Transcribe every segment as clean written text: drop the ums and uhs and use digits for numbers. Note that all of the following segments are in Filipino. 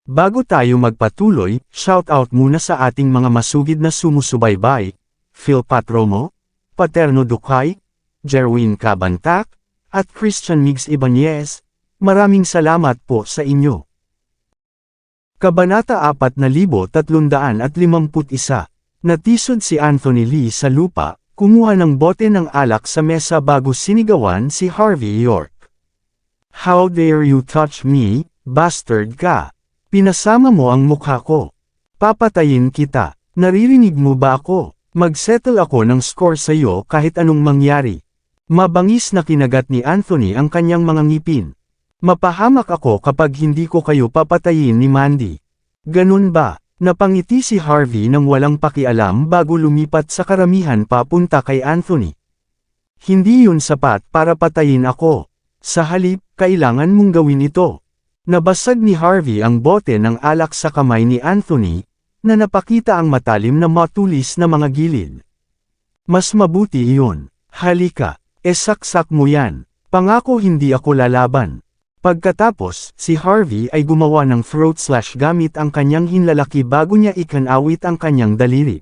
Bago tayo magpatuloy, shoutout muna sa ating mga masugid na sumusubaybay, Phil Patromo, Paterno Ducay, Jerwin Cabantac, at Christian Migs Ibanez. Maraming salamat po sa inyo. Kabanata 4351. Natisod si Anthony Lee sa lupa, kumuha ng bote ng alak sa mesa bago sinigawan si Harvey York. How dare you touch me, bastard ka? Pinasama mo ang mukha ko. Papatayin kita. Naririnig mo ba ako? Magsettle ako ng score sa iyo kahit anong mangyari. Mabangis na kinagat ni Anthony ang kanyang mga ngipin. Mapahamak ako kapag hindi ko kayo papatayin ni Mandy. Ganun ba? Napangiti si Harvey nang walang pakialam bago lumipat sa karamihan papunta kay Anthony. Hindi yun sapat para patayin ako. Sa halip, kailangan mong gawin ito. Nabasag ni Harvey ang bote ng alak sa kamay ni Anthony, na napakita ang matalim na matulis na mga gilid. Mas mabuti iyon. Halika, esaksak mo yan. Pangako hindi ako lalaban. Pagkatapos, si Harvey ay gumawa ng throat slash gamit ang kanyang hinlalaki bago niya ikanawit ang kanyang daliri.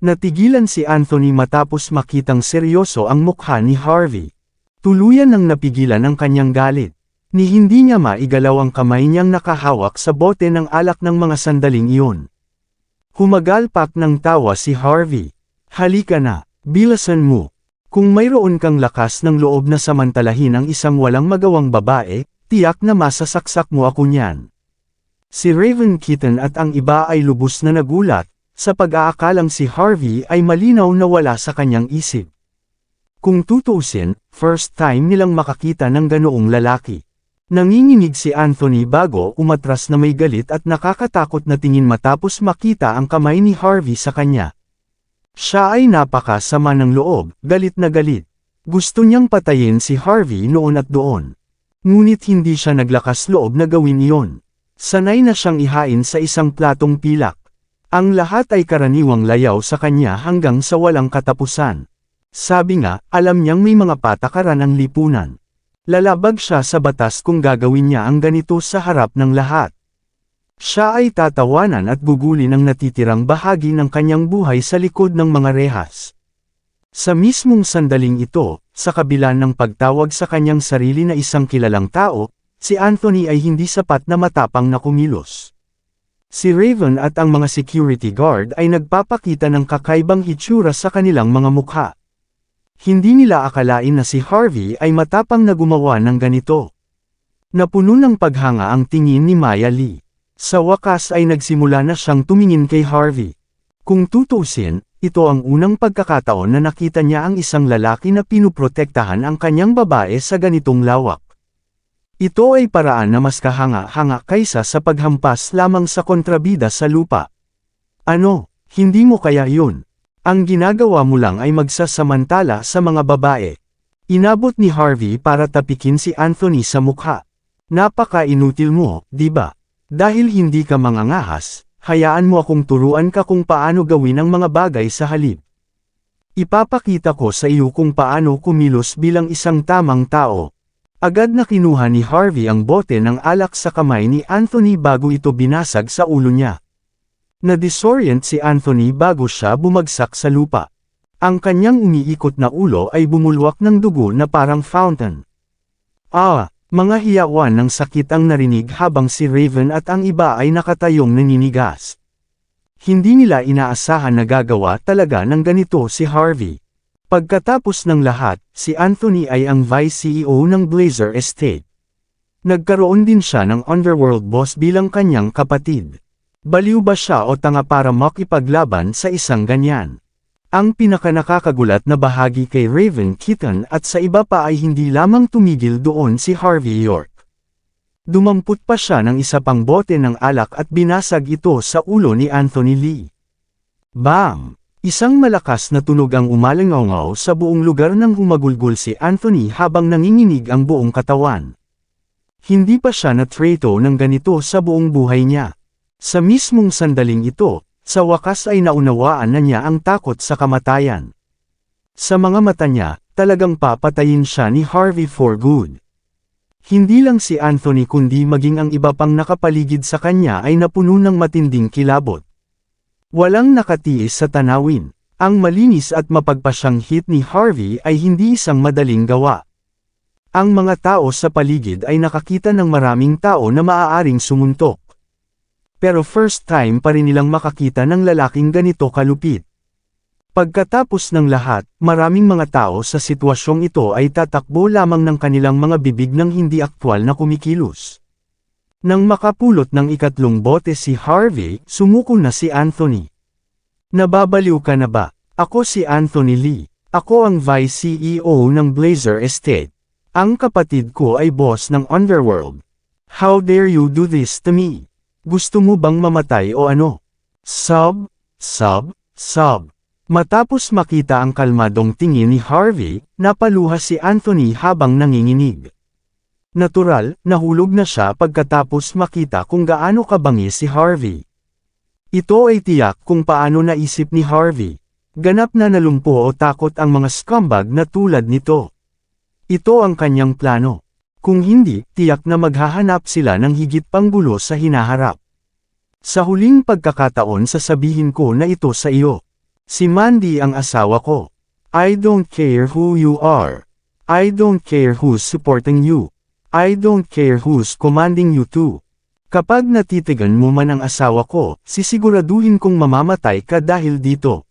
Natigilan si Anthony matapos makitang seryoso ang mukha ni Harvey. Tuluyan nang napigilan ang kanyang galit. Ni hindi niya maigalaw ang kamay niyang nakahawak sa bote ng alak ng mga sandaling iyon. Humagalpak ng tawa si Harvey. Halika na, bilasan mo. Kung mayroon kang lakas ng loob na samantalahin ang isang walang magawang babae, tiyak na masasaksak mo ako niyan. Si Raven Kitten at ang iba ay lubos na nagulat, sa pag-aakalang si Harvey ay malinaw na wala sa kanyang isip. Kung tutuusin, first time nilang makakita ng ganoong lalaki. Nanginginig si Anthony bago umatras na may galit at nakakatakot na tingin matapos makita ang kamay ni Harvey sa kanya. Siya ay napakasama ng loob, galit na galit. Gusto niyang patayin si Harvey noon at doon. Ngunit hindi siya naglakas loob na gawin iyon. Sanay na siyang ihain sa isang platong pilak. Ang lahat ay karaniwang layaw sa kanya hanggang sa walang katapusan. Sabi nga, alam niyang may mga patakaran ang lipunan. Lalabag siya sa batas kung gagawin niya ang ganito sa harap ng lahat. Siya ay tatawanan at gugulin ang natitirang bahagi ng kanyang buhay sa likod ng mga rehas. Sa mismong sandaling ito, sa kabila ng pagtawag sa kanyang sarili na isang kilalang tao, si Anthony ay hindi sapat na matapang na kumilos. Si Raven at ang mga security guard ay nagpapakita ng kakaibang hitsura sa kanilang mga mukha. Hindi nila akalain na si Harvey ay matapang na gumawa ng ganito. Napuno ng paghanga ang tingin ni Maya Lee. Sa wakas ay nagsimula na siyang tumingin kay Harvey. Kung tutuusin, ito ang unang pagkakataon na nakita niya ang isang lalaki na pinuprotektahan ang kanyang babae sa ganitong lawak. Ito ay paraan na mas kahanga-hanga kaysa sa paghampas lamang sa kontrabida sa lupa. Ano, hindi mo kaya yun? Ang ginagawa mo lang ay magsasamantala sa mga babae. Inabot ni Harvey para tapikin si Anthony sa mukha. Napaka-inutil mo, di ba? Dahil hindi ka mangangahas, hayaan mo akong turuan ka kung paano gawin ang mga bagay sa halip. Ipapakita ko sa iyo kung paano kumilos bilang isang tamang tao. Agad na kinuha ni Harvey ang bote ng alak sa kamay ni Anthony bago ito binasag sa ulo niya. Na-disorient si Anthony bago siya bumagsak sa lupa. Ang kanyang umiikot na ulo ay bumulwak ng dugo na parang fountain. Mga hiyawan ng sakit ang narinig habang si Raven at ang iba ay nakatayong naninigas. Hindi nila inaasahan na gagawa talaga ng ganito si Harvey. Pagkatapos ng lahat, si Anthony ay ang vice CEO ng Blazer Estate. Nagkaroon din siya ng underworld boss bilang kanyang kapatid. Baliw ba siya o tanga para makipaglaban sa isang ganyan? Ang pinakanakakagulat na bahagi kay Raven Kitten at sa iba pa ay hindi lamang tumigil doon si Harvey York. Dumampot pa siya ng isa pang bote ng alak at binasag ito sa ulo ni Anthony Lee. Bam! Isang malakas na tunog ang umalangaw sa buong lugar nang humagulgol si Anthony habang nanginginig ang buong katawan. Hindi pa siya na-trato ng ganito sa buong buhay niya. Sa mismong sandaling ito, sa wakas ay naunawaan na niya ang takot sa kamatayan. Sa mga mata niya, talagang papatayin siya ni Harvey for good. Hindi lang si Anthony kundi maging ang iba pang nakapaligid sa kanya ay napuno ng matinding kilabot. Walang nakatiis sa tanawin. Ang malinis at mapagpasyang hit ni Harvey ay hindi isang madaling gawa. Ang mga tao sa paligid ay nakakita ng maraming tao na maaaring sumuntok. Pero first time pa rin nilang makakita ng lalaking ganito kalupit. Pagkatapos ng lahat, maraming mga tao sa sitwasyong ito ay tatakbo lamang ng kanilang mga bibig ng hindi aktwal na kumikilos. Nang makapulot ng ikatlong bote si Harvey, sumuko na si Anthony. Nababaliw ka na ba? Ako si Anthony Lee. Ako ang Vice CEO ng Blazer Estate. Ang kapatid ko ay boss ng Underworld. How dare you do this to me? Gusto mo bang mamatay o ano? Sob. Matapos makita ang kalmadong tingin ni Harvey, napaluha si Anthony habang nanginginig. Natural, nahulog na siya pagkatapos makita kung gaano kabangis si Harvey. Ito ay tiyak kung paano naisip ni Harvey. Ganap na nalumpo o takot ang mga scumbag na tulad nito. Ito ang kanyang plano. Kung hindi, tiyak na maghahanap sila ng higit pang gulo sa hinaharap. Sa huling pagkakataon sasabihin ko na ito sa iyo. Si Mandy ang asawa ko. I don't care who you are. I don't care who's supporting you. I don't care who's commanding you to. Kapag natitigan mo man ang asawa ko, sisiguraduhin kong mamamatay ka dahil dito.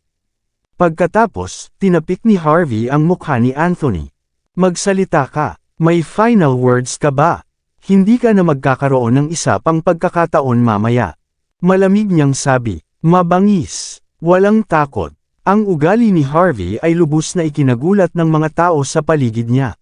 Pagkatapos, tinapik ni Harvey ang mukha ni Anthony. Magsalita ka. May final words ka ba? Hindi ka na magkakaroon ng isa pang pagkakataon mamaya. Malamig niyang sabi. Mabangis. Walang takot. Ang ugali ni Harvey ay lubos na ikinagulat ng mga tao sa paligid niya.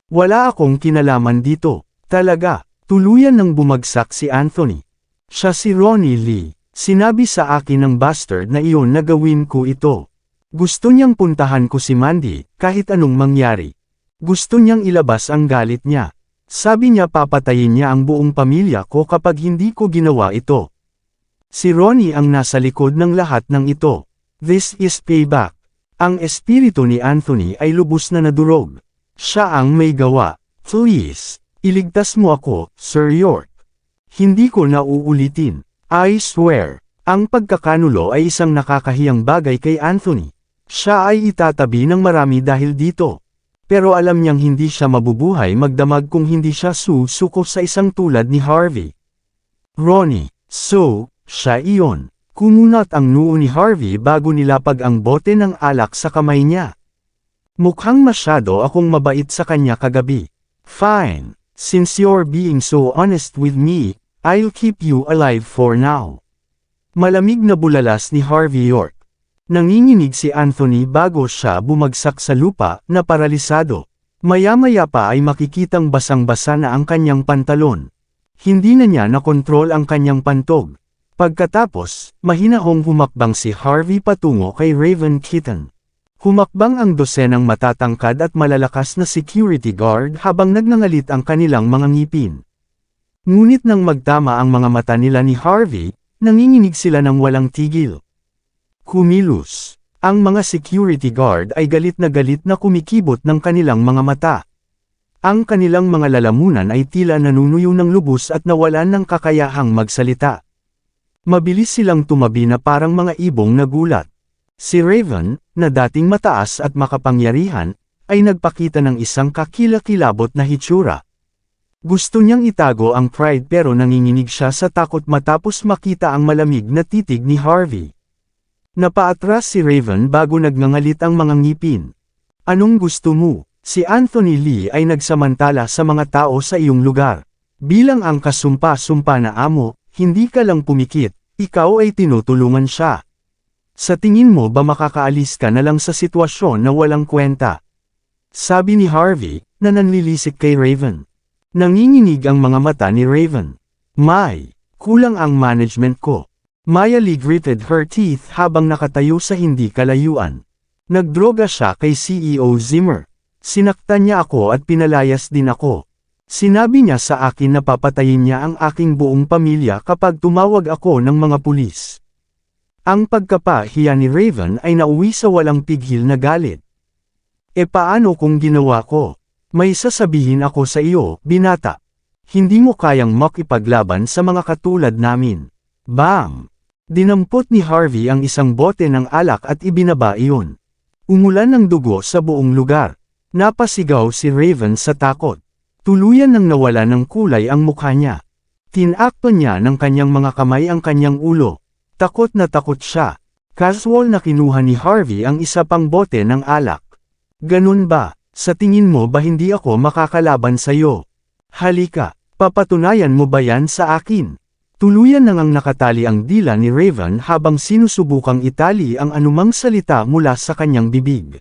Wala akong kinalaman dito. Talaga, tuluyan nang bumagsak si Anthony. Siya si Ronnie Lee. Sinabi sa akin ng bastard na iyon na gawin ko ito. Gusto niyang puntahan ko si Mandy, kahit anong mangyari. Gusto niyang ilabas ang galit niya. Sabi niya papatayin niya ang buong pamilya ko kapag hindi ko ginawa ito. Si Ronnie ang nasa likod ng lahat ng ito. This is payback. Ang espiritu ni Anthony ay lubos na nadurog. Siya ang may gawa. Please, iligtas mo ako, Sir York. Hindi ko na uulitin. I swear. Ang pagkakanulo ay isang nakakahiyang bagay kay Anthony. Siya ay itatabi ng marami dahil dito. Pero alam niyang hindi siya mabubuhay magdamag kung hindi siya susuko sa isang tulad ni Harvey. Ronnie, so, siya iyon. Kumunat ang noo ni Harvey bago nilapag ang bote ng alak sa kamay niya. Mukhang masyado akong mabait sa kanya kagabi. Fine. Since you're being so honest with me, I'll keep you alive for now. Malamig na bulalas ni Harvey York. Nanginginig si Anthony bago siya bumagsak sa lupa na paralisado. Maya-maya pa ay makikitang basang-basa na ang kanyang pantalon. Hindi na niya nakontrol ang kanyang pantog. Pagkatapos, mahinahong humakbang si Harvey patungo kay Raven Keaton. Humakbang ang dosenang matatangkad at malalakas na security guard habang nagngangalit ang kanilang mga ngipin. Ngunit nang magtama ang mga mata nila ni Harvey, nanginginig sila ng walang tigil. Kumilos. Ang mga security guard ay galit na kumikibot ng kanilang mga mata. Ang kanilang mga lalamunan ay tila nanunuyo ng lubos at nawalan ng kakayahang magsalita. Mabilis silang tumabi na parang mga ibong nagulat. Si Raven, na dating mataas at makapangyarihan, ay nagpakita ng isang kakilakilabot na hitsura. Gusto niyang itago ang pride pero nanginginig siya sa takot matapos makita ang malamig na titig ni Harvey. Napaatras si Raven bago nagngangalit ang mga ngipin. Anong gusto mo? Si Anthony Lee ay nagsamantala sa mga tao sa iyong lugar. Bilang ang kasumpa-sumpa na amo, hindi ka lang pumikit, ikaw ay tinutulungan siya. Sa tingin mo ba makakaalis ka na lang sa sitwasyon na walang kwenta? Sabi ni Harvey, na nanlilisik kay Raven. Nanginginig ang mga mata ni Raven. May, kulang ang management ko. Mayali gritted her teeth habang nakatayo sa hindi kalayuan. Nagdroga siya kay CEO Zimmer. Sinaktan niya ako at pinalayas din ako. Sinabi niya sa akin na papatayin niya ang aking buong pamilya kapag tumawag ako ng mga pulis. Ang pagkapahiya ni Raven ay nauwi sa walang pigil na galit. E paano kung ginawa ko? May sasabihin ako sa iyo, binata. Hindi mo kayang makipaglaban sa mga katulad namin. Bam! Dinampot ni Harvey ang isang bote ng alak at ibinaba iyon. Umulan ng dugo sa buong lugar. Napasigaw si Raven sa takot. Tuluyan nang nawala ng kulay ang mukha niya. Tinakpan niya ng kanyang mga kamay ang kanyang ulo. Takot na takot siya. Casual na kinuha ni Harvey ang isa pang bote ng alak. Ganun ba? Sa tingin mo ba hindi ako makakalaban sa'yo? Halika, papatunayan mo ba yan sa akin? Tuluyan nang nakatali ang dila ni Raven habang sinusubukang itali ang anumang salita mula sa kanyang bibig.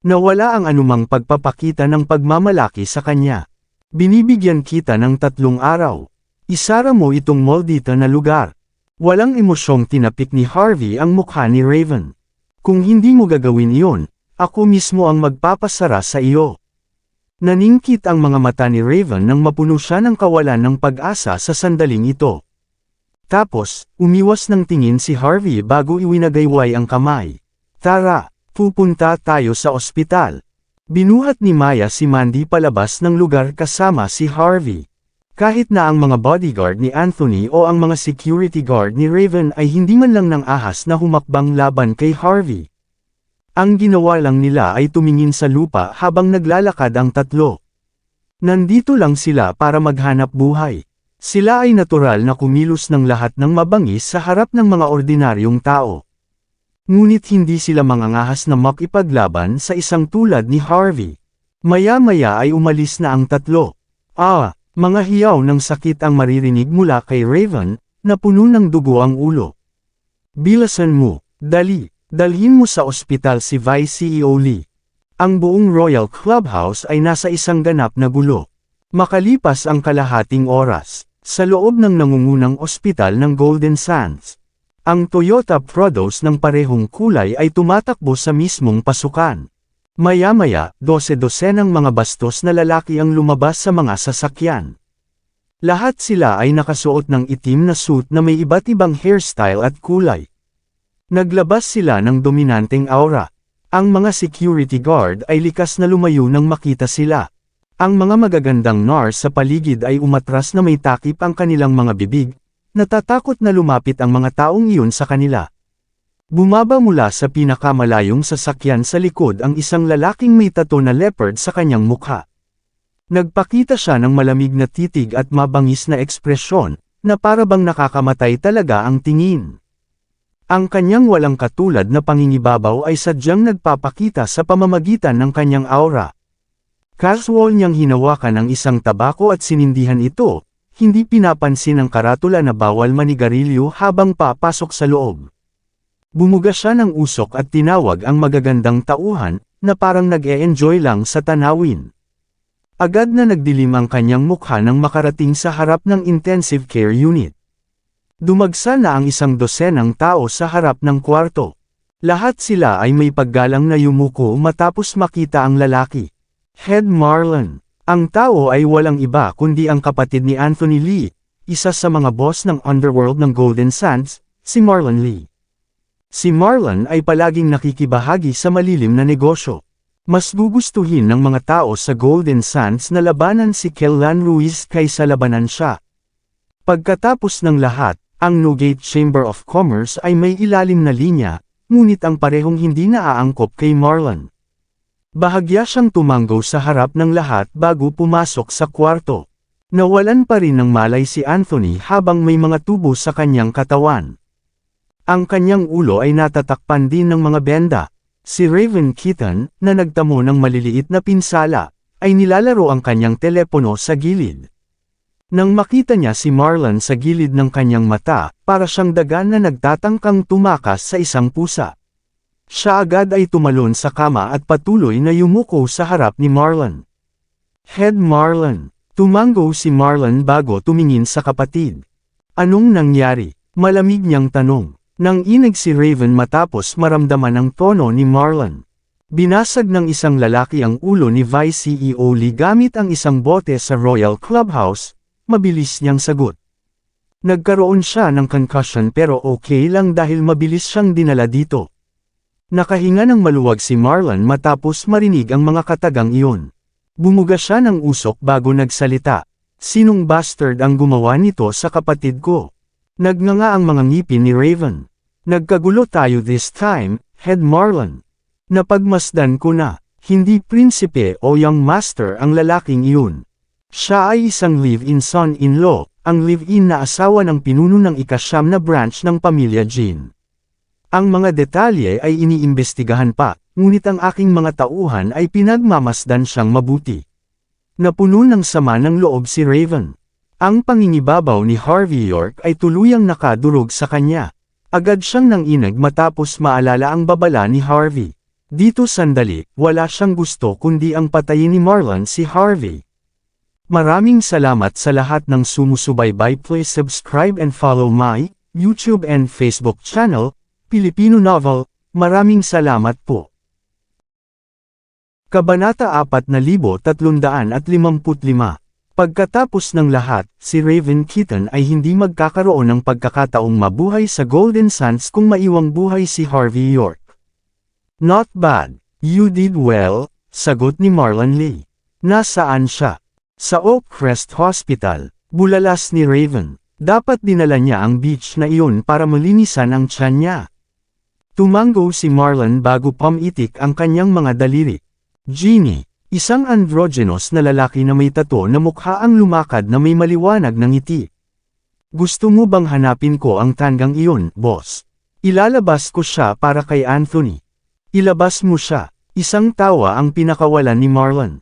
Nawala ang anumang pagpapakita ng pagmamalaki sa kanya. Binibigyan kita ng 3 araw. Isara mo itong maldita na lugar. Walang emosyong tinapik ni Harvey ang mukha ni Raven. Kung hindi mo gagawin iyon, ako mismo ang magpapasara sa iyo. Naningkit ang mga mata ni Raven nang mapuno siya ng kawalan ng pag-asa sa sandaling ito. Tapos, umiwas ng tingin si Harvey bago iwinagayway ang kamay. Tara, pupunta tayo sa ospital. Binuhat ni Maya si Mandy palabas ng lugar kasama si Harvey. Kahit na ang mga bodyguard ni Anthony o ang mga security guard ni Raven ay hindi man lang nang ahas na humakbang laban kay Harvey. Ang ginawa lang nila ay tumingin sa lupa habang naglalakad ang tatlo. Nandito lang sila para maghanap buhay. Sila ay natural na kumilos ng lahat ng mabangis sa harap ng mga ordinaryong tao. Ngunit hindi sila mangangahas na makipaglaban sa isang tulad ni Harvey. Maya-maya ay umalis na ang tatlo. Mga hiyaw ng sakit ang maririnig mula kay Raven, na puno ng dugo ang ulo. Bilasan mo, dali, dalhin mo sa ospital si Vice CEO Lee. Ang buong Royal Clubhouse ay nasa isang ganap na gulo. Makalipas ang kalahating oras, sa loob ng nangungunang ospital ng Golden Sands, ang Toyota Prodos ng parehong kulay ay tumatakbo sa mismong pasukan. Maya-maya, 12-dosenang mga bastos na lalaki ang lumabas sa mga sasakyan. Lahat sila ay nakasuot ng itim na suit na may iba't ibang hairstyle at kulay. Naglabas sila ng dominanteng aura. Ang mga security guard ay likas na lumayo nang makita sila. Ang mga magagandang NARS sa paligid ay umatras na may takip ang kanilang mga bibig, natatakot na lumapit ang mga taong iyon sa kanila. Bumaba mula sa pinakamalayong sasakyan sa likod ang isang lalaking may tato na leopard sa kanyang mukha. Nagpakita siya ng malamig na titig at mabangis na ekspresyon, na parabang nakakamatay talaga ang tingin. Ang kanyang walang katulad na pangingibabaw ay sadyang nagpapakita sa pamamagitan ng kanyang aura. Casual niyang hinawakan ang isang tabako at sinindihan ito, hindi pinapansin ang karatula na bawal manigarilyo habang papasok sa loob. Bumuga siya ng usok at tinawag ang magagandang tauhan, na parang nag-e-enjoy lang sa tanawin. Agad na nagdilim ang kanyang mukha nang makarating sa harap ng intensive care unit. Dumagsa na ang 12 tao sa harap ng kwarto. Lahat sila ay may paggalang na yumuko matapos makita ang lalaki. Head Marlon. Ang tao ay walang iba kundi ang kapatid ni Anthony Lee, isa sa mga boss ng underworld ng Golden Sands, si Marlon Lee. Si Marlon ay palaging nakikibahagi sa malilim na negosyo. Mas gugustuhin ng mga tao sa Golden Sands na labanan si Kellan Ruiz kaysa labanan siya. Pagkatapos ng lahat, ang Newgate Chamber of Commerce ay may ilalim na linya, ngunit ang parehong hindi naaangkop kay Marlon. Bahagya siyang tumanggo sa harap ng lahat bago pumasok sa kwarto. Nawalan pa rin ng malay si Anthony habang may mga tubo sa kanyang katawan. Ang kanyang ulo ay natatakpan din ng mga benda. Si Raven Keaton, na nagtamo ng maliliit na pinsala, ay nilalaro ang kanyang telepono sa gilid. Nang makita niya si Marlon sa gilid ng kanyang mata, para siyang dagan na nagtatangkang tumakas sa isang pusa. Siya agad ay tumalon sa kama at patuloy na yumuko sa harap ni Marlon. Head Marlon. Tumanggo si Marlon bago tumingin sa kapatid. Anong nangyari? Malamig niyang tanong. Nang inig si Raven matapos maramdaman ang tono ni Marlon. Binasag ng isang lalaki ang ulo ni Vice CEO Lee gamit ang isang bote sa Royal Clubhouse, mabilis niyang sagot. Nagkaroon siya ng concussion pero okay lang dahil mabilis siyang dinala dito. Nakahinga ng maluwag si Marlon matapos marinig ang mga katagang iyon. Bumuga siya ng usok bago nagsalita. Sinong bastard ang gumawa nito sa kapatid ko? Nagnganga ang mga ngipin ni Raven. Nagkagulo tayo this time, Head Marlon. Napagmasdan ko na, hindi prinsipe o young master ang lalaking iyon. Siya ay isang live-in son-in-law, ang live-in na asawa ng pinuno ng ika-9 na branch ng pamilya Jean. Ang mga detalye ay iniimbestigahan pa, ngunit ang aking mga tauhan ay pinagmamasdan siyang mabuti. Napuno ng sama ng loob si Raven. Ang pangingibabaw ni Harvey York ay tuluyang nakadurog sa kanya. Agad siyang nanginag matapos maalala ang babala ni Harvey. Dito sandali, wala siyang gusto kundi ang patayin ni Marlon si Harvey. Maraming salamat sa lahat ng sumusubaybay. Please subscribe and follow my YouTube and Facebook channel, Pilipino Novel. Maraming salamat po. Kabanata 4355. Pagkatapos ng lahat, si Raven Keaton ay hindi magkakaroon ng pagkakataong mabuhay sa Golden Sands kung maiwang buhay si Harvey York. Not bad. You did well, sagot ni Marlon Lee. Nasaan siya? Sa Oakcrest Hospital. Bulalas ni Raven. Dapat dinala niya ang beach na iyon para malinisan ang tiyan niya. Tumango si Marlon bago pumitik ang kanyang mga daliri. Jeannie, isang androgynous na lalaki na may tato na mukha ang lumakad na may maliwanag na ngiti. Gusto mo bang hanapin ko ang tanggang iyon, boss? Ilalabas ko siya para kay Anthony. Ilabas mo siya. Isang tawa ang pinakawalan ni Marlon.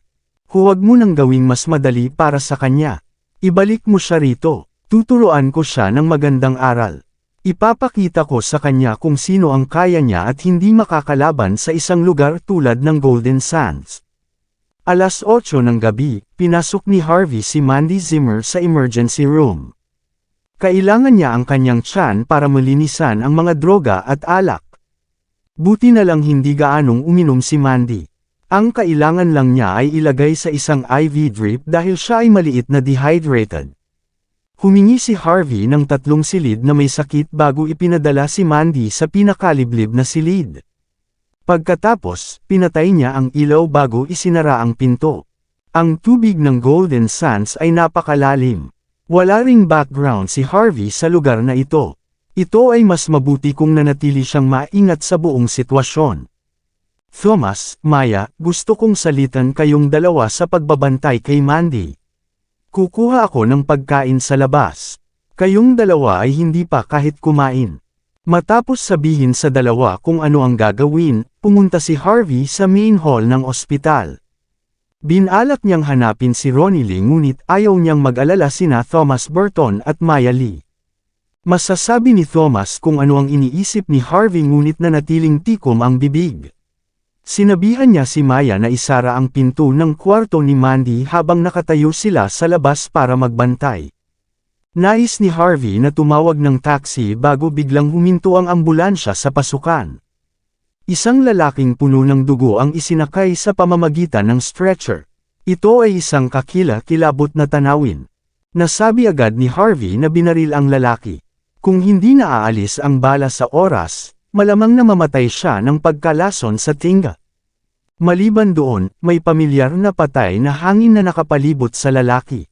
Huwag mo nang gawing mas madali para sa kanya. Ibalik mo siya rito. Tuturuan ko siya ng magandang aral. Ipapakita ko sa kanya kung sino ang kaya niya at hindi makakalaban sa isang lugar tulad ng Golden Sands. Alas 8 ng gabi, pinasok ni Harvey si Mandy Zimmer sa emergency room. Kailangan niya ang kanyang tiyan para malinisan ang mga droga at alak. Buti na lang hindi gaanong uminom si Mandy. Ang kailangan lang niya ay ilagay sa isang IV drip dahil siya ay maliit na dehydrated. Humingi si Harvey ng 3 silid na may sakit bago ipinadala si Mandy sa pinakaliblib na silid. Pagkatapos, pinatay niya ang ilaw bago isinara ang pinto. Ang tubig ng Golden Sands ay napakalalim. Wala ring background si Harvey sa lugar na ito. Ito ay mas mabuti kung nanatili siyang maingat sa buong sitwasyon. Thomas, Maya, gusto kong salitan kayong dalawa sa pagbabantay kay Mandy. Kukuha ako ng pagkain sa labas. Kayong dalawa ay hindi pa kahit kumain. Matapos sabihin sa dalawa kung ano ang gagawin, pumunta si Harvey sa main hall ng ospital. Binalak niyang hanapin si Ronnie Lee ngunit ayaw niyang mag-alala sina Thomas Burton at Maya Lee. Masasabi ni Thomas kung ano ang iniisip ni Harvey ngunit nanatiling tikom ang bibig. Sinabihan niya si Maya na isara ang pinto ng kwarto ni Mandy habang nakatayo sila sa labas para magbantay. Nais ni Harvey na tumawag ng taxi bago biglang huminto ang ambulansya sa pasukan. Isang lalaking puno ng dugo ang isinakay sa pamamagitan ng stretcher. Ito ay isang kakila-kilabot na tanawin. Nasabi agad ni Harvey na binaril ang lalaki. Kung hindi naaalis ang bala sa oras, malamang na mamatay siya ng pagkalason sa tinga. Maliban doon, may pamilyar na patay na hangin na nakapalibot sa lalaki.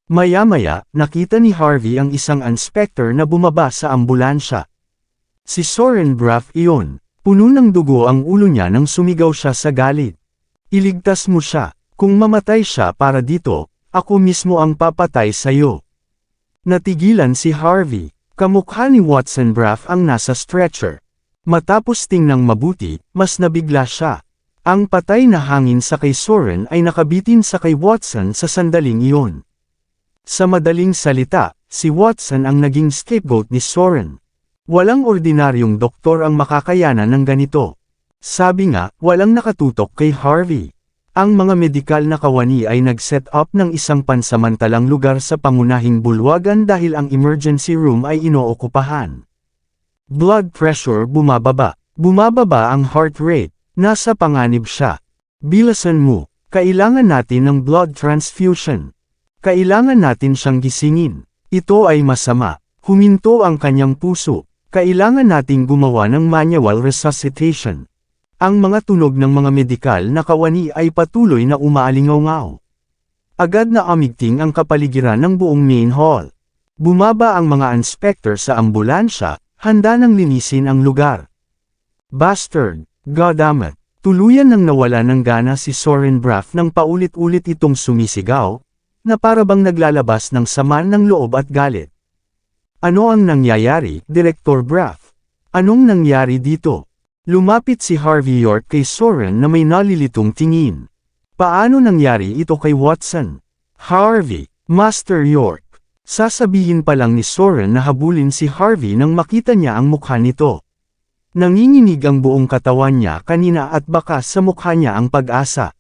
Maya-maya, nakita ni Harvey ang isang inspector na bumaba sa ambulansya. Si Soren Braff iyon. Puno ng dugo ang ulo niya nang sumigaw siya sa galit. Iligtas mo siya. Kung mamatay siya para dito, ako mismo ang papatay sa'yo. Natigilan si Harvey. Kamukha ni Watson Braff ang nasa stretcher. Matapos tingnang mabuti, mas nabigla siya. Ang patay na hangin sa kay Soren ay nakabitin sa kay Watson sa sandaling iyon. Sa madaling salita, si Watson ang naging scapegoat ni Soren. Walang ordinaryong doktor ang makakayanan ng ganito. Sabi nga, walang nakatutok kay Harvey. Ang mga medikal na kawani ay nag-set up ng isang pansamantalang lugar sa pangunahing bulwagan dahil ang emergency room ay inookupahan. Blood pressure bumababa. Bumababa ang heart rate. Nasa panganib siya. Bilasan mo. Kailangan natin ng blood transfusion. Kailangan natin siyang gisingin. Ito ay masama. Huminto ang kanyang puso. Kailangan nating gumawa ng manual resuscitation. Ang mga tunog ng mga medikal na kawani ay patuloy na umaalingaw-ngaw. Agad na umigting ang kapaligiran ng buong main hall. Bumaba ang mga inspector sa ambulansya, handa nang linisin ang lugar. Bastard, goddammit. Tuluyan nang nawala ng gana si Soren Braff nang paulit-ulit itong sumisigaw, na parabang naglalabas ng sama ng loob at galit. Ano ang nangyayari, Direktor Braff? Anong nangyari dito? Lumapit si Harvey York kay Soren na may nalilitong tingin. Paano nangyari ito kay Watson? Harvey, Master York. Sasabihin pa lang ni Soren na habulin si Harvey nang makita niya ang mukha nito. Nanginginig ang buong katawan niya kanina at baka sa mukha niya ang pag-asa.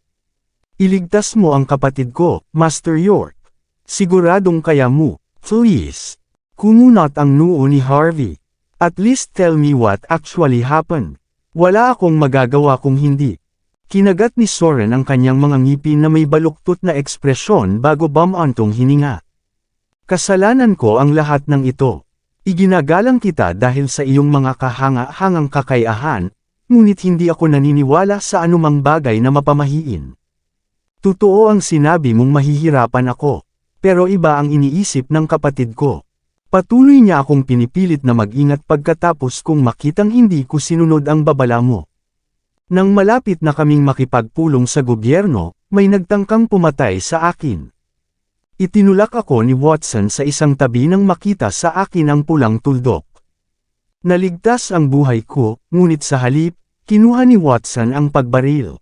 Iligtas mo ang kapatid ko, Master York. Siguradong kaya mo, please. Kumunot ang noo ni Harvey. At least tell me what actually happened. Wala akong magagawa kung hindi. Kinagat ni Soren ang kanyang mga ngipin na may baluktot na ekspresyon bago bumantong hininga. Kasalanan ko ang lahat ng ito. Iginagalang kita dahil sa iyong mga kahanga-hangang kakayahan, ngunit hindi ako naniniwala sa anumang bagay na mapamahiin. Totoo ang sinabi mong mahihirapan ako, pero iba ang iniisip ng kapatid ko. Patuloy niya akong pinipilit na mag-ingat pagkatapos kung makitang hindi ko sinunod ang babala mo. Nang malapit na kaming makipagpulong sa gobyerno, may nagtangkang pumatay sa akin. Itinulak ako ni Watson sa isang tabi nang makita sa akin ang pulang tuldok. Naligtas ang buhay ko, ngunit sa halip, kinuha ni Watson ang pagbaril.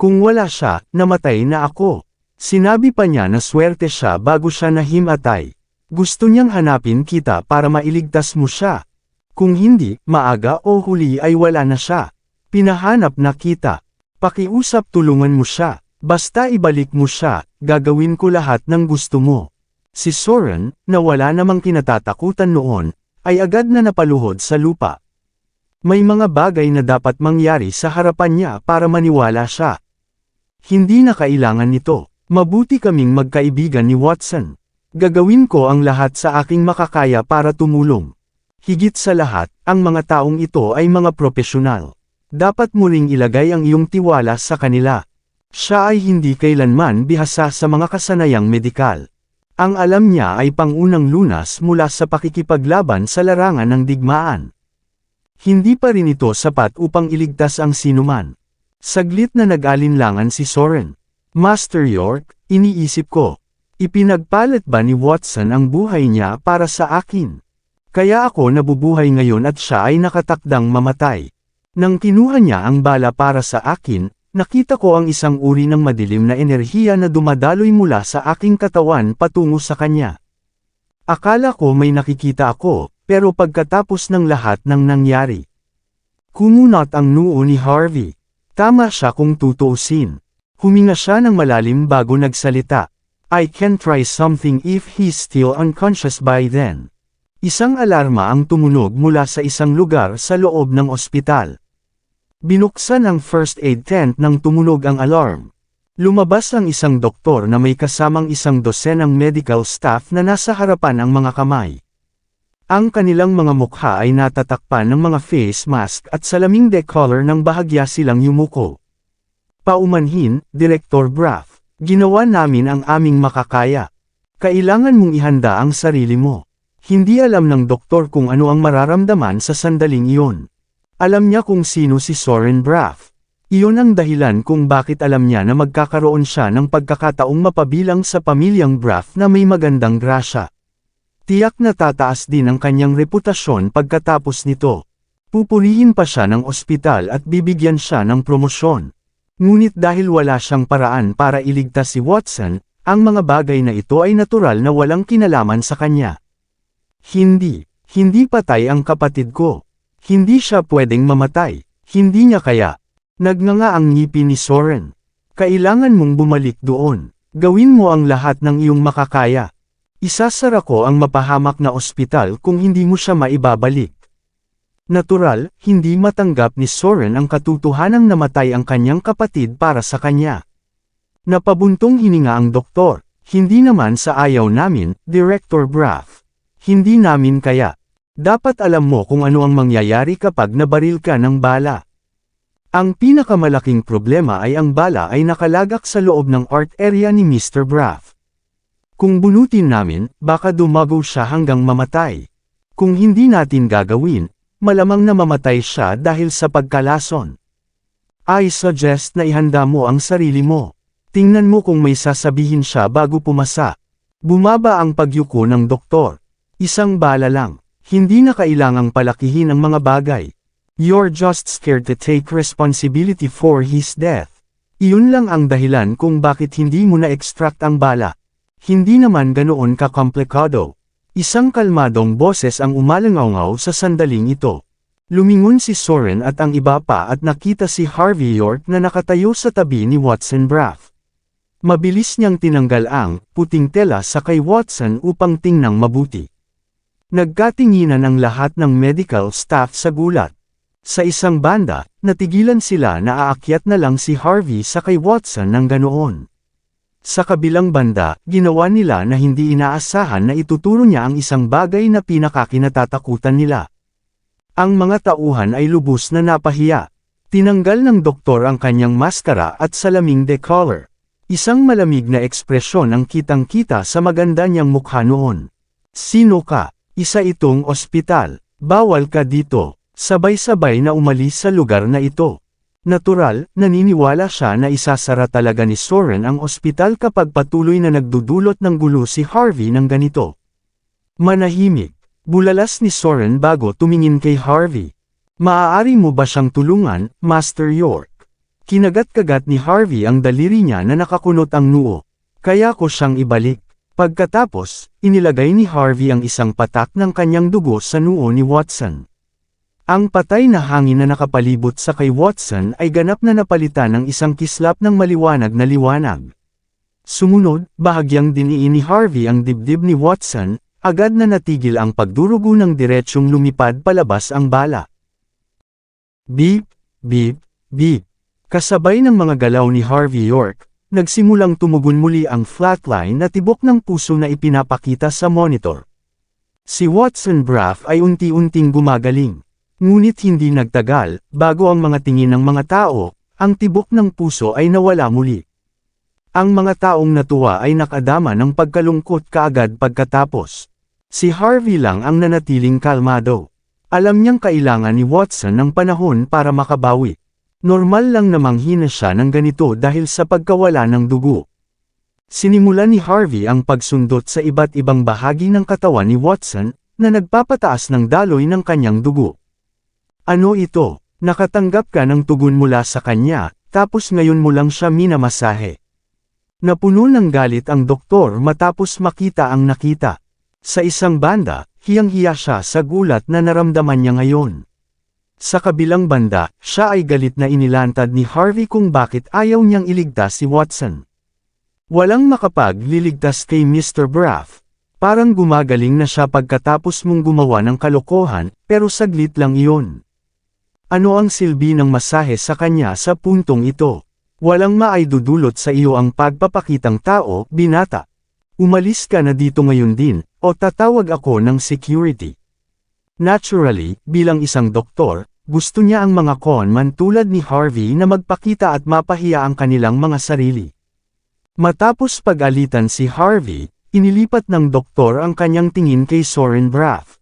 Kung wala siya, namatay na ako. Sinabi pa niya na swerte siya bago siya nahimatay. Gusto niyang hanapin kita para mailigtas mo siya. Kung hindi, maaga o huli ay wala na siya. Pinahanap na kita. Pakiusap tulungan mo siya. Basta ibalik mo siya, gagawin ko lahat ng gusto mo. Si Soren, na wala namang kinatatakutan noon, ay agad na napaluhod sa lupa. May mga bagay na dapat mangyari sa harapan niya para maniwala siya. Hindi na kailangan nito. Mabuti kaming magkaibigan ni Watson. Gagawin ko ang lahat sa aking makakaya para tumulong. Higit sa lahat, ang mga taong ito ay mga propesyonal. Dapat mo ring ilagay ang iyong tiwala sa kanila. Siya ay hindi kailanman bihasa sa mga kasanayang medikal. Ang alam niya ay pangunang lunas mula sa pakikipaglaban sa larangan ng digmaan. Hindi pa rin ito sapat upang iligtas ang sinuman. Saglit na nag-alinlangan si Soren. Master York, iniisip ko. Ipinagpalit ba ni Watson ang buhay niya para sa akin? Kaya ako nabubuhay ngayon at siya ay nakatakdang mamatay. Nang kinuha niya ang bala para sa akin, nakita ko ang isang uri ng madilim na enerhiya na dumadaloy mula sa aking katawan patungo sa kanya. Akala ko may nakikita ako, pero pagkatapos ng lahat ng nangyari. Kumunot ang noo ni Harvey. Tama siya kung tutuusin. Huminga siya ng malalim bago nagsalita. I can try something if he's still unconscious by then. Isang alarma ang tumunog mula sa isang lugar sa loob ng ospital. Binuksan ang first aid tent nang tumunog ang alarm. Lumabas ang isang doktor na may kasamang isang dosenang medical staff na nasa harapan ng mga kamay. Ang kanilang mga mukha ay natatakpan ng mga face mask at salaming decollar ng bahagya silang yumuko. Paumanhin, Direktor Braff, ginawa namin ang aming makakaya. Kailangan mong ihanda ang sarili mo. Hindi alam ng doktor kung ano ang mararamdaman sa sandaling iyon. Alam niya kung sino si Soren Braff. Iyon ang dahilan kung bakit alam niya na magkakaroon siya ng pagkakataong mapabilang sa pamilyang Braff na may magandang grasya. Tiyak na tataas din ang kanyang reputasyon pagkatapos nito. Pupurihin pa siya ng ospital at bibigyan siya ng promosyon. Ngunit dahil wala siyang paraan para iligtas si Watson, ang mga bagay na ito ay natural na walang kinalaman sa kanya. Hindi patay ang kapatid ko. Hindi siya pwedeng mamatay. Hindi niya kaya. Nagnganga ang ngipin ni Soren. Kailangan mong bumalik doon. Gawin mo ang lahat ng iyong makakaya. Isasara ko ang mapahamak na ospital kung hindi mo siya maibabalik. Natural, hindi matanggap ni Soren ang katotohanang namatay ang kanyang kapatid para sa kanya. Napabuntong hininga ang doktor. Hindi naman sa ayaw namin, Director Braff. Hindi namin kaya. Dapat alam mo kung ano ang mangyayari kapag nabaril ka ng bala. Ang pinakamalaking problema ay ang bala ay nakalagak sa loob ng art area ni Mr. Braff. Kung bunutin namin, baka dumago siya hanggang mamatay. Kung hindi natin gagawin, malamang na mamatay siya dahil sa pagkalason. I suggest na ihanda mo ang sarili mo. Tingnan mo kung may sasabihin siya bago pumasa. Bumaba ang pagyuko ng doktor. Isang bala lang. Hindi na kailangang palakihin ang mga bagay. You're just scared to take responsibility for his death. Iyon lang ang dahilan kung bakit hindi mo na-extract ang bala. Hindi naman ganoon kakomplikado. Isang kalmadong boses ang umalangaw sa sandaling ito. Lumingon si Soren at ang iba pa at nakita si Harvey York na nakatayo sa tabi ni Watson Braff. Mabilis niyang tinanggal ang puting tela sa kay Watson upang tingnang mabuti. Nagkatinginan ang lahat ng medical staff sa gulat. Sa isang banda, natigilan sila na aakyat na lang si Harvey sa kay Watson ng ganoon. Sa kabilang banda, ginawa nila na hindi inaasahan na ituturo niya ang isang bagay na pinakakinatatakutan nila. Ang mga tauhan ay lubos na napahiya. Tinanggal ng doktor ang kanyang maskara at salaming decollar. Isang malamig na ekspresyon ang kitang-kita sa maganda niyang mukha noon. Sino ka? Isa itong ospital. Bawal ka dito. Sabay-sabay na umalis sa lugar na ito. Natural, naniniwala siya na isasara talaga ni Soren ang ospital kapag patuloy na nagdudulot ng gulo si Harvey ng ganito. Manahimik. Bulalas ni Soren bago tumingin kay Harvey. Maaari mo ba siyang tulungan, Master York? Kinagat-kagat ni Harvey ang daliri niya na nakakunot ang noo. Kaya ko siyang ibalik. Pagkatapos, inilagay ni Harvey ang isang patak ng kanyang dugo sa noo ni Watson. Ang patay na hangin na nakapalibot sa kay Watson ay ganap na napalitan ng isang kislap ng maliwanag na liwanag. Sumunod, bahagyang diniin ni Harvey ang dibdib ni Watson, agad na natigil ang pagdurugo ng diretsyong lumipad palabas ang bala. Beep, beep, beep. Kasabay ng mga galaw ni Harvey York, nagsimulang tumugon muli ang flatline na tibok ng puso na ipinapakita sa monitor. Si Watson Braff ay unti-unting gumagaling. Ngunit hindi nagtagal, bago ang mga tingin ng mga tao, ang tibok ng puso ay nawala muli. Ang mga taong natuwa ay nakadama ng pagkalungkot kaagad pagkatapos. Si Harvey lang ang nanatiling kalmado. Alam niyang kailangan ni Watson ng panahon para makabawi. Normal lang na manghina siya ng ganito dahil sa pagkawala ng dugo. Sinimulan ni Harvey ang pagsundot sa iba't ibang bahagi ng katawan ni Watson, na nagpapataas ng daloy ng kanyang dugo. Ano ito? Nakatanggap ka ng tugon mula sa kanya, tapos ngayon mo lang siya minamasahe. Napuno ng galit ang doktor matapos makita ang nakita. Sa isang banda, hiyang-hiya siya sa gulat na naramdaman niya ngayon. Sa kabilang banda, siya ay galit na inilantad ni Harvey kung bakit ayaw niyang iligtas si Watson. Walang makapagliligtas kay Mr. Braff. Parang gumagaling na siya pagkatapos mong gumawa ng kalokohan, pero saglit lang iyon. Ano ang silbi ng masahe sa kanya sa puntong ito? Walang maidudulot sa iyo ang pagpapakitang tao, binata. Umalis ka na dito ngayon din, o tatawag ako ng security. Naturally, bilang isang doktor, gusto niya ang mga conman tulad ni Harvey na magpakita at mapahiya ang kanilang mga sarili. Matapos pag-alitan si Harvey, inilipat ng doktor ang kanyang tingin kay Soren Braff.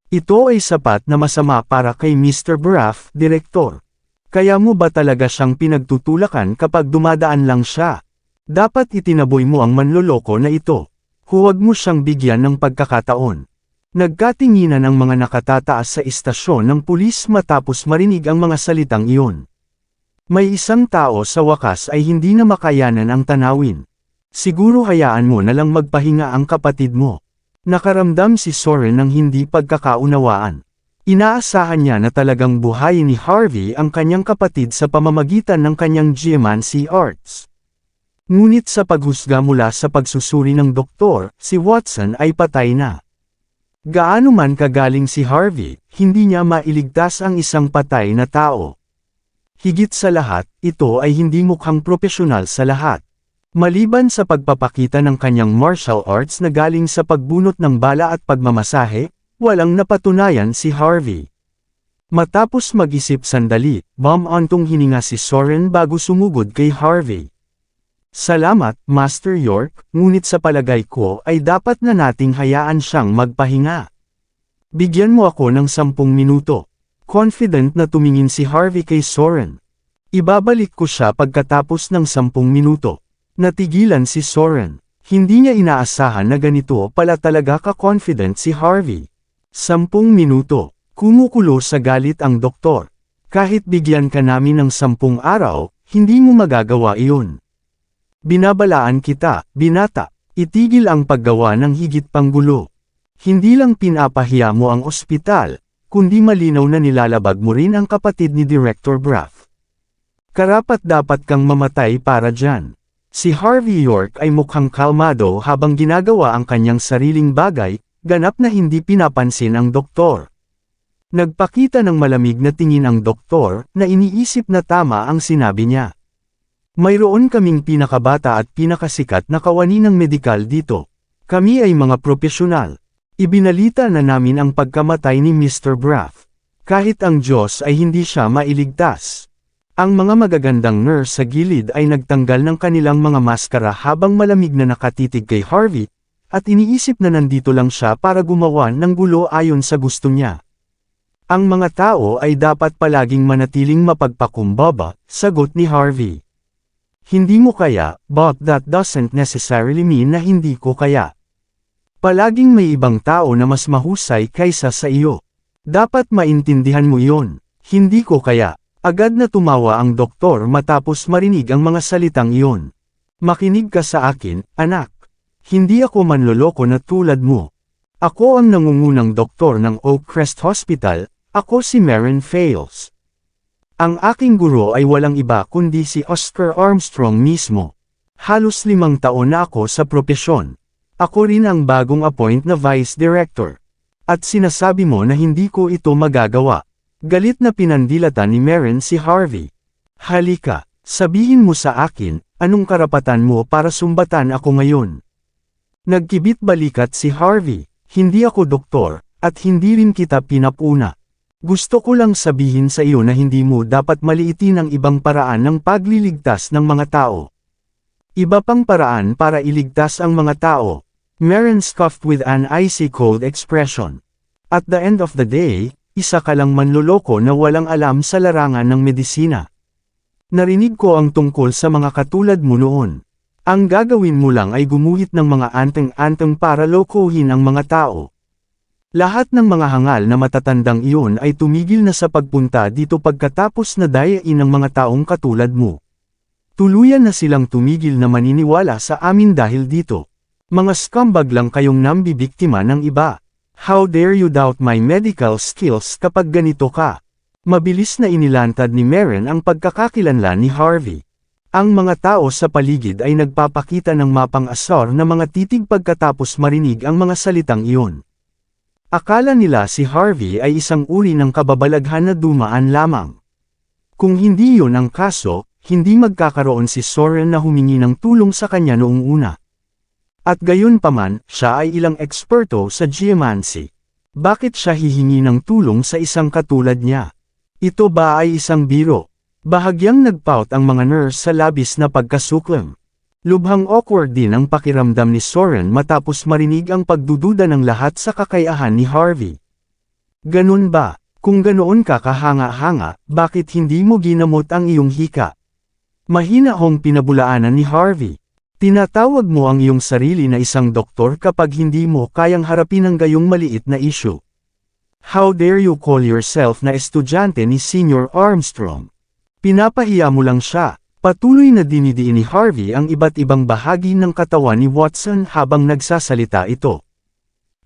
Ito ay sapat na masama para kay Mr. Braff, Direktor. Kaya mo ba talaga siyang pinagtutulakan kapag dumadaan lang siya? Dapat itinaboy mo ang manloloko na ito. Huwag mo siyang bigyan ng pagkakataon. Nagkatinginan ang mga nakatataas sa istasyon ng pulis matapos marinig ang mga salitang iyon. May isang tao sa wakas ay hindi na makayanan ang tanawin. Siguro hayaan mo na lang magpahinga ang kapatid mo. Nakaramdam si Soren ng hindi pagkakaunawaan. Inaasahan niya na talagang buhayin ni Harvey ang kanyang kapatid sa pamamagitan ng kanyang geomancy arts. Ngunit sa paghusga mula sa pagsusuri ng doktor, si Watson ay patay na. Gaano man kagaling si Harvey, hindi niya mailigtas ang isang patay na tao. Higit sa lahat, ito ay hindi mukhang propesyonal sa lahat. Maliban sa pagpapakita ng kanyang martial arts na galing sa pagbunot ng bala at pagmamasahe, walang napatunayan si Harvey. Matapos mag-isip sandali, bumantong hininga si Soren bago sumugod kay Harvey. Salamat, Master York, ngunit sa palagay ko ay dapat na nating hayaan siyang magpahinga. Bigyan mo ako ng 10 minuto. Confident na tumingin si Harvey kay Soren. Ibabalik ko siya pagkatapos ng 10 minuto. Natigilan si Soren. Hindi niya inaasahan na ganito pala talaga ka-confident si Harvey. 10 minuto. Kumukulo sa galit ang doktor. Kahit bigyan ka namin ng 10 araw, hindi mo magagawa iyon. Binabalaan kita, binata. Itigil ang paggawa ng higit pang gulo. Hindi lang pinapahiya mo ang ospital, kundi malinaw na nilalabag mo rin ang kapatid ni Director Braff. Karapat-dapat kang mamatay para dyan. Si Harvey York ay mukhang kalmado habang ginagawa ang kanyang sariling bagay, ganap na hindi pinapansin ang doktor. Nagpakita ng malamig na tingin ang doktor, na iniisip na tama ang sinabi niya. Mayroon kaming pinakabata at pinakasikat na kawani ng medikal dito. Kami ay mga propesyonal. Ibinalita na namin ang pagkamatay ni Mr. Braff. Kahit ang Diyos ay hindi siya mailigtas. Ang mga magagandang nurse sa gilid ay nagtanggal ng kanilang mga maskara habang malamig na nakatitig kay Harvey, at iniisip na nandito lang siya para gumawa ng gulo ayon sa gusto niya. Ang mga tao ay dapat palaging manatiling mapagpakumbaba, sagot ni Harvey. Hindi mo kaya, but that doesn't necessarily mean na hindi ko kaya. Palaging may ibang tao na mas mahusay kaysa sa iyo. Dapat maintindihan mo iyon. Hindi ko kaya. Agad na tumawa ang doktor matapos marinig ang mga salitang iyon. Makinig ka sa akin, anak. Hindi ako manloloko na tulad mo. Ako ang nangungunang doktor ng Oakcrest Hospital. Ako si Maren Fales. Ang aking guro ay walang iba kundi si Oscar Armstrong mismo. Halos 5 taon na ako sa propesyon. Ako rin ang bagong appoint na Vice Director. At sinasabi mo na hindi ko ito magagawa. Galit na pinandilatan ni Maren si Harvey. Halika, sabihin mo sa akin, anong karapatan mo para sumbatan ako ngayon? Nagkibit balikat si Harvey. Hindi ako doktor, at hindi rin kita pinapuna. Gusto ko lang sabihin sa iyo na hindi mo dapat maliitin ang ibang paraan ng pagliligtas ng mga tao. Iba pang paraan para iligtas ang mga tao. Maren scoffed with an icy cold expression. At the end of the day, isa ka lang manloloko na walang alam sa larangan ng medisina. Narinig ko ang tungkol sa mga katulad mo noon. Ang gagawin mo lang ay gumuhit ng mga anteng-anteng para lokohin ang mga tao. Lahat ng mga hangal na matatandang iyon ay tumigil na sa pagpunta dito pagkatapos na dayain ang mga taong katulad mo. Tuluyan na silang tumigil na maniniwala sa amin dahil dito. Mga scumbag lang kayong nambibiktima ng iba. How dare you doubt my medical skills kapag ganito ka? Mabilis na inilantad ni Maren ang pagkakakilanlan ni Harvey. Ang mga tao sa paligid ay nagpapakita ng mapang-asar na mga titig pagkatapos marinig ang mga salitang iyon. Akala nila si Harvey ay isang uri ng kababalaghan na dumaan lamang. Kung hindi yun ang kaso, hindi magkakaroon si Soren na humingi ng tulong sa kanya noong una. At gayon paman, siya ay ilang eksperto sa geomancy. Bakit siya hihingi ng tulong sa isang katulad niya? Ito ba ay isang biro? Bahagyang nagpout ang mga nurse sa labis na pagkasuklam. Lubhang awkward din ang pakiramdam ni Soren matapos marinig ang pagdududa ng lahat sa kakayahan ni Harvey. Ganun ba? Kung ganoon ka kahanga-hanga, bakit hindi mo ginamot ang iyong hika? Mahina hong pinabulaanan ni Harvey. Tinatawag mo ang iyong sarili na isang doktor kapag hindi mo kayang harapin ang gayong maliit na issue. How dare you call yourself na estudyante ni Senior Armstrong? Pinapahiya mo lang siya. Patuloy na dinidiin ni Harvey ang iba't ibang bahagi ng katawan ni Watson habang nagsasalita ito.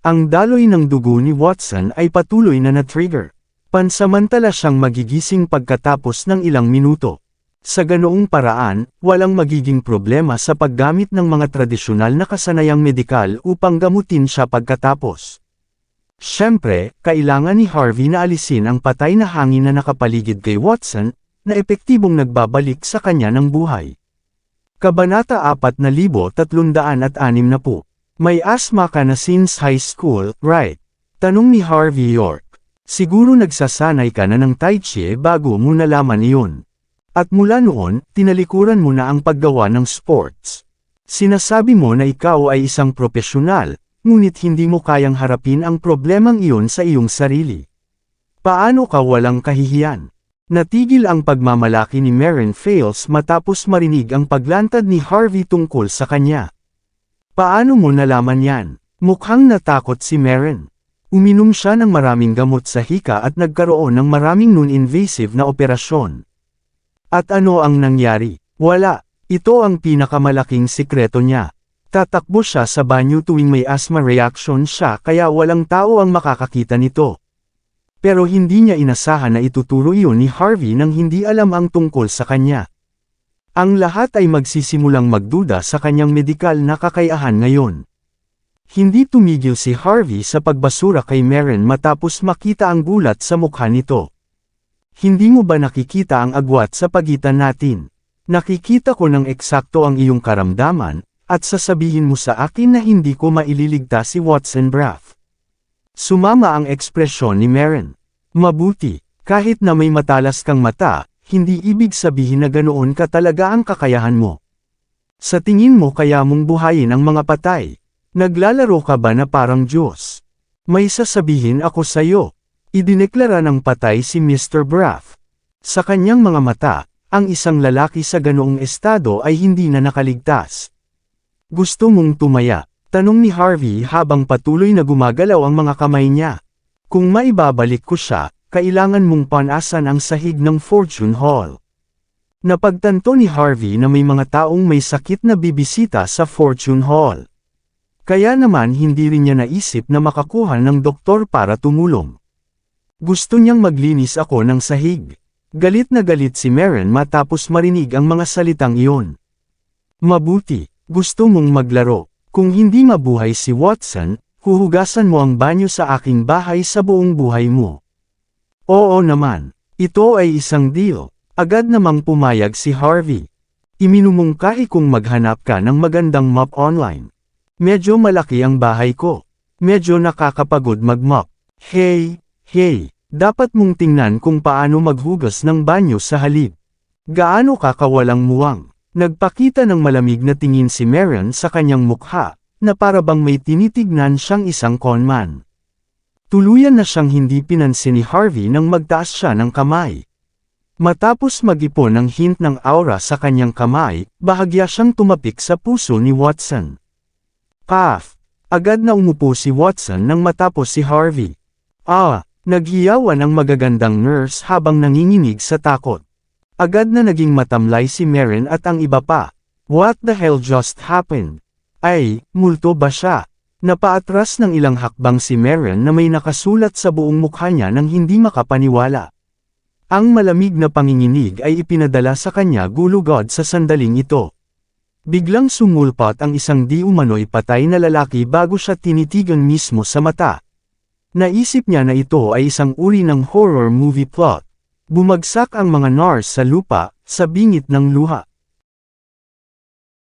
Ang daloy ng dugo ni Watson ay patuloy na na-trigger. Pansamantala siyang magigising pagkatapos ng ilang minuto. Sa ganoong paraan, walang magiging problema sa paggamit ng mga tradisyonal na kasanayang medikal upang gamutin siya pagkatapos. Siyempre, kailangan ni Harvey na alisin ang patay na hangin na nakapaligid kay Watson, na epektibong nagbabalik sa kanya ng buhay. Kabanata 4360. May asthma ka na since high school, right? Tanong ni Harvey York. Siguro nagsasanay ka na ng Tai Chi bago mo nalaman iyon. At mula noon, tinalikuran mo na ang paggawa ng sports. Sinasabi mo na ikaw ay isang profesional, ngunit hindi mo kayang harapin ang problemang iyon sa iyong sarili. Paano ka walang kahihiyan? Natigil ang pagmamalaki ni Maren Fales matapos marinig ang paglantad ni Harvey tungkol sa kanya. Paano mo nalaman yan? Mukhang natakot si Maren. Uminom siya ng maraming gamot sa hika at nagkaroon ng maraming non-invasive na operasyon. At ano ang nangyari? Wala. Ito ang pinakamalaking sikreto niya. Tatakbo siya sa banyo tuwing may asthma reaction siya kaya walang tao ang makakakita nito. Pero hindi niya inasahan na ituturo iyon ni Harvey nang hindi alam ang tungkol sa kanya. Ang lahat ay magsisimulang magduda sa kanyang medikal na kakayahan ngayon. Hindi tumigil si Harvey sa pagbasura kay Maren matapos makita ang gulat sa mukha nito. Hindi mo ba nakikita ang agwat sa pagitan natin? Nakikita ko ng eksakto ang iyong karamdaman, at sasabihin mo sa akin na hindi ko maililigtas si Watson Braff. Sumama ang ekspresyon ni Maren. Mabuti, kahit na may matalas kang mata, hindi ibig sabihin na ganoon ka talaga ang kakayahan mo. Sa tingin mo kaya mong buhayin ang mga patay. Naglalaro ka ba na parang Diyos? May sasabihin ako sa iyo. Idineklara ng patay si Mr. Braff. Sa kanyang mga mata, ang isang lalaki sa ganoong estado ay hindi na nakaligtas. Gusto mong tumaya? Tanong ni Harvey habang patuloy na gumagalaw ang mga kamay niya. Kung maibabalik ko siya, kailangan mong panasan ang sahig ng Fortune Hall. Napagtanto ni Harvey na may mga taong may sakit na bibisita sa Fortune Hall. Kaya naman hindi rin niya naisip na makakuha ng doktor para tumulong. Gusto niyang maglinis ako ng sahig. Galit na galit si Maren matapos marinig ang mga salitang iyon. Mabuti, gusto mong maglaro. Kung hindi mabuhay si Watson, huhugasan mo ang banyo sa aking bahay sa buong buhay mo. Oo naman, ito ay isang deal. Agad namang pumayag si Harvey. Iminumungkahi kong maghanap ka ng magandang mop online. Medyo malaki ang bahay ko. Medyo nakakapagod mag-mop. Hey, dapat mong tingnan kung paano maghugas ng banyo sa halip. Gaano ka kawalang muwang. Nagpakita ng malamig na tingin si Maren sa kanyang mukha, na para bang may tinitignan siyang isang conman. Tuluyan na siyang hindi pinansin ni Harvey nang magtaas siya ng kamay. Matapos mag-ipon ng hint ng aura sa kanyang kamay, bahagya siyang tumapik sa puso ni Watson. Paff! Agad na umupo si Watson nang matapos si Harvey. Naghiyawan ang magagandang nurse habang nanginginig sa takot. Agad na naging matamlay si Maren at ang iba pa. What the hell just happened? Ay, multo ba siya? Napaatras ng ilang hakbang si Maren na may nakasulat sa buong mukha niya nang hindi makapaniwala. Ang malamig na panginginig ay ipinadala sa kanya gulugod sa sandaling ito. Biglang sumulpot ang isang di umano'y patay na lalaki bago siya tinitigan mismo sa mata. Naisip niya na ito ay isang uri ng horror movie plot. Bumagsak ang mga NARS sa lupa, sa bingit ng luha.